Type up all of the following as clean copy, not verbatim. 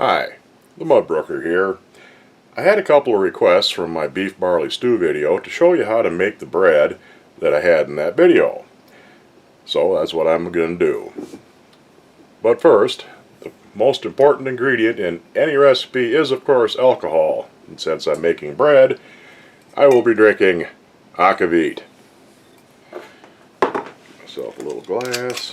Hi, the Mudbrooker here. I had a couple of requests from my Beef Barley Stew video to show you how to make the bread that I had in that video. So that's what I'm going to do. But first, the most important ingredient in any recipe is of course alcohol. And since I'm making bread, I will be drinking aquavit. Myself a little glass.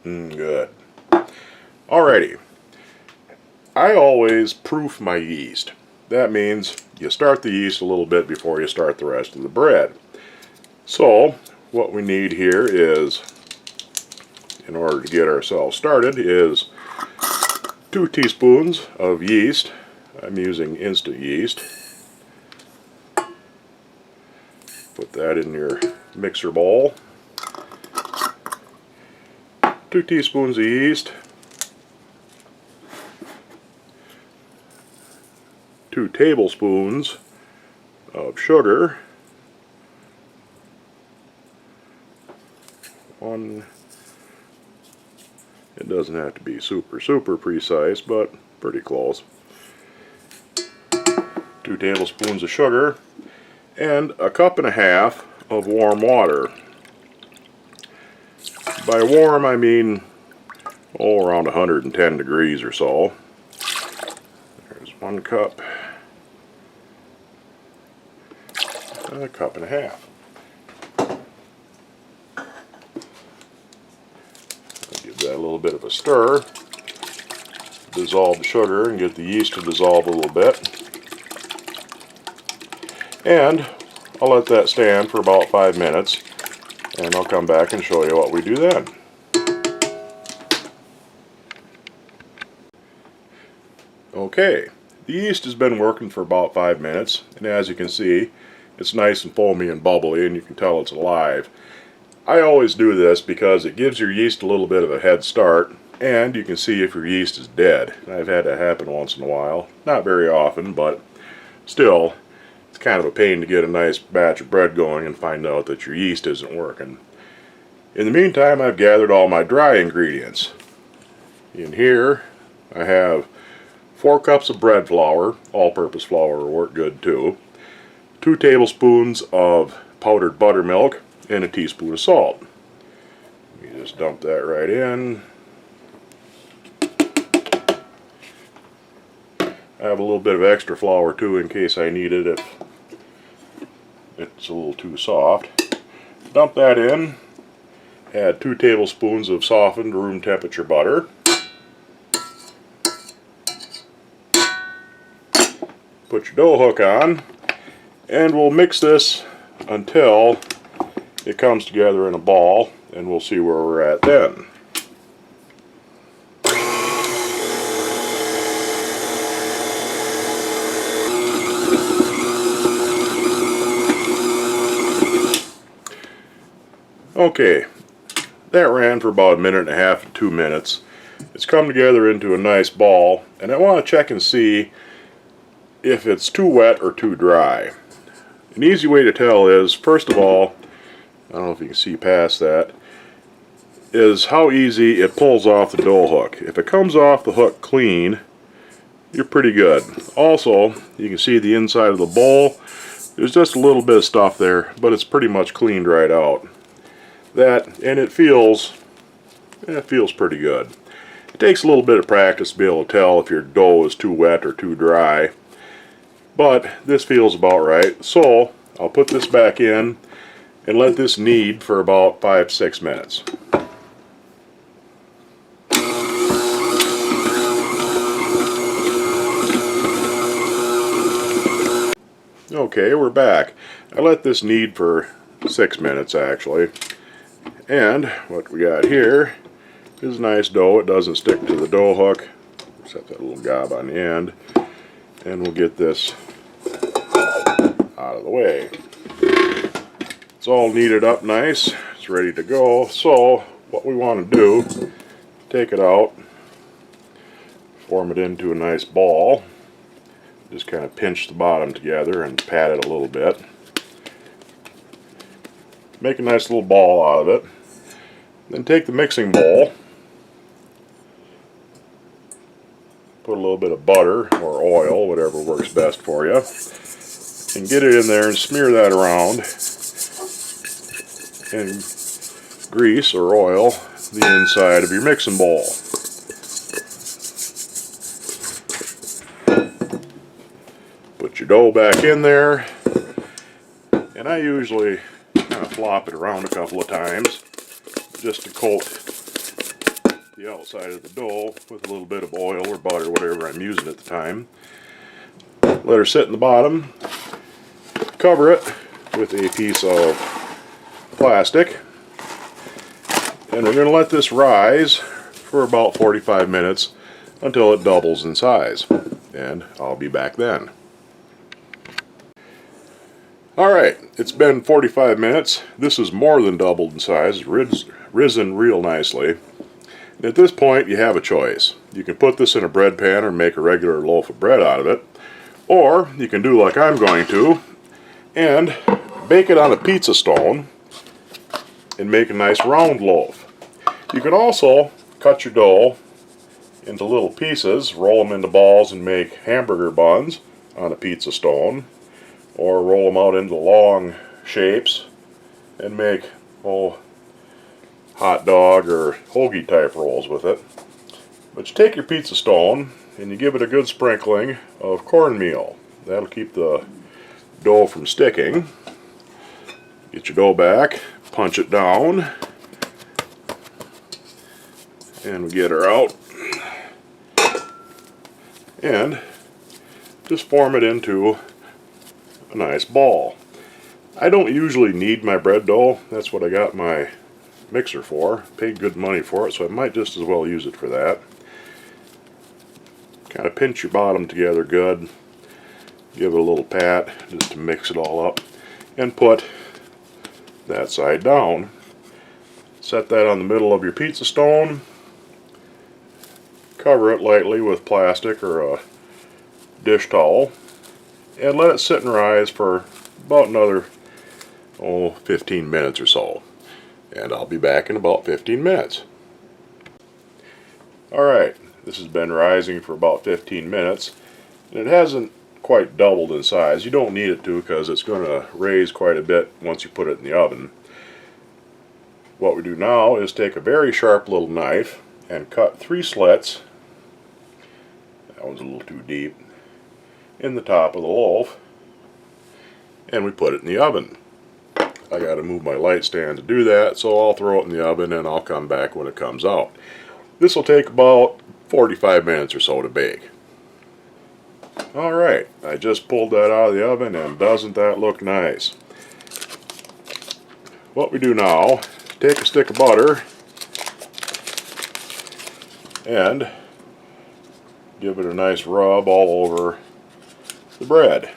Good. Alrighty. I always proof my yeast. That means you start the yeast a little bit before you start the rest of the bread. So what we need here is, in order to get ourselves started, is 2 teaspoons of yeast. I'm using instant yeast. Put that in your mixer bowl. 2 teaspoons of yeast, 2 tablespoons of sugar, it doesn't have to be super precise, but pretty close, 2 tablespoons of sugar, and a cup and a half of warm water. By warm, I mean, around 110 degrees or so. There's 1 cup, and a cup and a half. I'll give that a little bit of a stir. Dissolve the sugar and get the yeast to dissolve a little bit. And I'll let that stand for about 5 minutes. And I'll come back and show you what we do then. Okay, the yeast has been working for about 5 minutes, and as you can see, it's nice and foamy and bubbly, and you can tell it's alive. I always do this because it gives your yeast a little bit of a head start, and you can see if your yeast is dead. I've had that happen once in a while. Not very often, but still, it's kind of a pain to get a nice batch of bread going and find out that your yeast isn't working. In the meantime, I've gathered all my dry ingredients. In here, I have 4 cups of bread flour, all-purpose flour will work good too, 2 tablespoons of powdered buttermilk, and a teaspoon of salt. You just dump that right in. I have a little bit of extra flour too in case I need it if it's a little too soft. Dump that in. Add 2 tablespoons of softened room temperature butter. Put your dough hook on, and we'll mix this until it comes together in a ball, and we'll see where we're at then. Okay, that ran for about 1.5 to 2 minutes. It's come together into a nice ball, and I want to check and see if it's too wet or too dry. An easy way to tell is, first of all, I don't know if you can see past that, is how easy it pulls off the dough hook. If it comes off the hook clean, you're pretty good. Also, you can see the inside of the bowl. There's just a little bit of stuff there, but it's pretty much cleaned right out. And it feels pretty good. It takes a little bit of practice to be able to tell if your dough is too wet or too dry, but this feels about right. So I'll put this back in and let this knead for about 5-6 minutes. Okay, we're back. I let this knead for 6 minutes actually. And what we got here is nice dough. It doesn't stick to the dough hook, except that little gob on the end. And we'll get this out of the way. It's all kneaded up nice. It's ready to go. So what we want to do, take it out, form it into a nice ball. Just kind of pinch the bottom together and pat it a little bit. Make a nice little ball out of it. Then take the mixing bowl, put a little bit of butter or oil, whatever works best for you, and get it in there and smear that around and grease or oil the inside of your mixing bowl. Put your dough back in there, and I usually kind of flop it around a couple of times just to coat the outside of the dough with a little bit of oil or butter, whatever I'm using at the time. Let her sit in the bottom, cover it with a piece of plastic, and we're going to let this rise for about 45 minutes until it doubles in size, and I'll be back then. Alright, it's been 45 minutes. This is more than doubled in size, risen real nicely. And at this point you have a choice. You can put this in a bread pan or make a regular loaf of bread out of it, or you can do like I'm going to and bake it on a pizza stone and make a nice round loaf. You can also cut your dough into little pieces, roll them into balls and make hamburger buns on a pizza stone, or roll them out into long shapes and make hot dog or hoagie type rolls with it. But you take your pizza stone and you give it a good sprinkling of cornmeal. That'll keep the dough from sticking. Get your dough back, punch it down, and we get her out and just form it into a nice ball. I don't usually knead my bread dough. That's what I got my mixer for. Paid good money for it, so I might just as well use it for that. Kind of pinch your bottom together good. Give it a little pat just to mix it all up. And put that side down. Set that on the middle of your pizza stone. Cover it lightly with plastic or a dish towel. And let it sit and rise for about another 15 minutes or so. And I'll be back in about 15 minutes. Alright, this has been rising for about 15 minutes. And it hasn't quite doubled in size. You don't need it to because it's going to raise quite a bit once you put it in the oven. What we do now is take a very sharp little knife and cut 3 slits. That one's a little too deep. In the top of the loaf, and we put it in the oven. I got to move my light stand to do that, so I'll throw it in the oven and I'll come back when it comes out. This will take about 45 minutes or so to bake. Alright, I just pulled that out of the oven, and doesn't that look nice? What we do now, take a stick of butter and give it a nice rub all over the bread.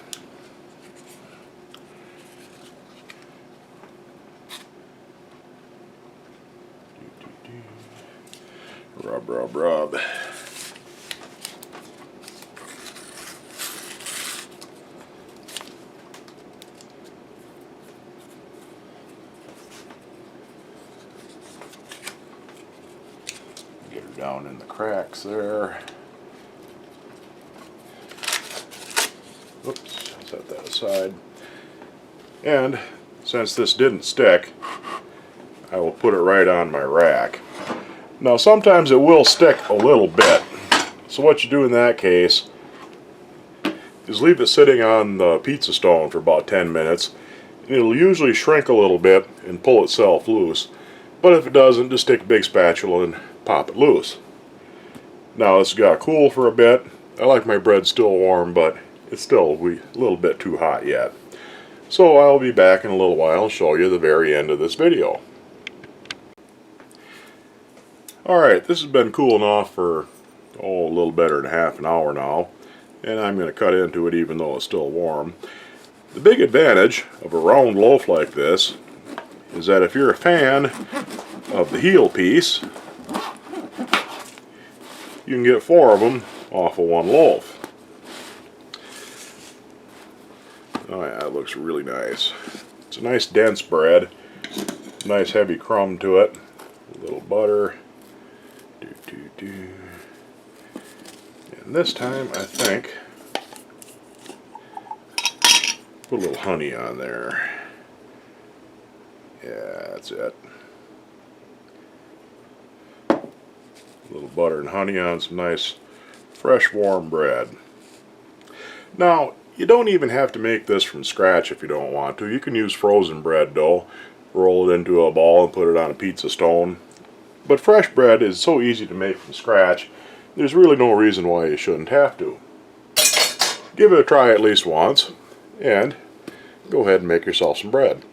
Rub, rub, rub. Get her down in the cracks there. Oops, set that aside. And since this didn't stick, I will put it right on my rack. Now sometimes it will stick a little bit, so what you do in that case is leave it sitting on the pizza stone for about 10 minutes. It'll usually shrink a little bit and pull itself loose, but if it doesn't, just take a big spatula and pop it loose. Now it's got to cool for a bit. I like my bread still warm, but it's still a little bit too hot yet. So I'll be back in a little while and show you the very end of this video. Alright, this has been cooling off for a little better than half an hour now, and I'm going to cut into it even though it's still warm. The big advantage of a round loaf like this is that if you're a fan of the heel piece, you can get 4 of them off of one loaf. Oh yeah, it looks really nice. It's a nice dense bread. Nice heavy crumb to it. A little butter. And this time I think put a little honey on there. Yeah, that's it. A little butter and honey on some nice fresh warm bread. Now, you don't even have to make this from scratch if you don't want to. You can use frozen bread dough, roll it into a ball and put it on a pizza stone. But fresh bread is so easy to make from scratch, there's really no reason why you shouldn't have to. Give it a try at least once, and go ahead and make yourself some bread.